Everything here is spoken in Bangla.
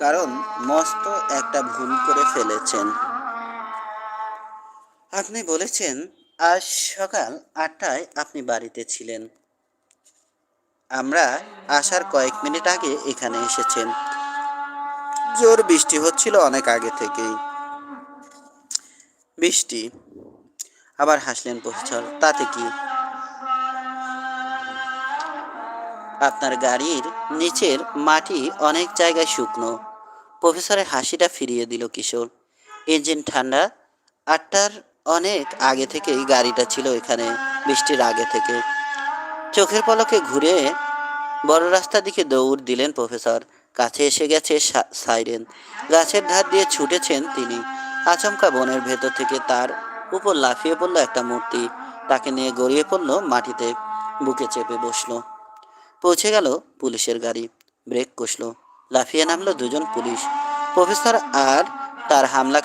কারণ মস্ত একটা ভুল করে ফেলেছেন। আপনি বলেছেন আজ সকাল ৮টায় আপনি বাড়িতে ছিলেন। আমরা আসার কয়েক মিনিট আগে এখানে এসেছেন। জোর বৃষ্টি হচ্ছিল অনেক আগে থেকেই। বৃষ্টি? আবার হাসলেন প্রফেসর। তাতে কি? আপনার গাড়ির নিচের মাটি অনেক জায়গায় শুকনো। প্রফেসরের হাসিটা ফিরিয়ে দিল কিশোর। ইঞ্জিন ঠান্ডা। ৮টার অনেক আগে থেকেই গাড়িটা ছিল এখানে, বৃষ্টির আগে থেকে। চোখের পলকে ঘুরে বড় রাস্তার দিকে দৌড় দিলেন প্রফেসর। কাছে এসে গেছে সাইরেন। গাছের ধার দিয়ে ছুটেছেন তিনি। আচমকা বনের ভেতর থেকে তার উপর লাফিয়ে পড়ল একটা মূর্তি। তাকে নিয়ে গড়িয়ে পড়ল মাটিতে। বুকে চেপে বসলো। পৌঁছে গেল পুলিশের গাড়ি। ব্রেক কষল। লাফিয়ে নামলো দুজন পুলিশ। প্রফেসর আর তার হামলাকারী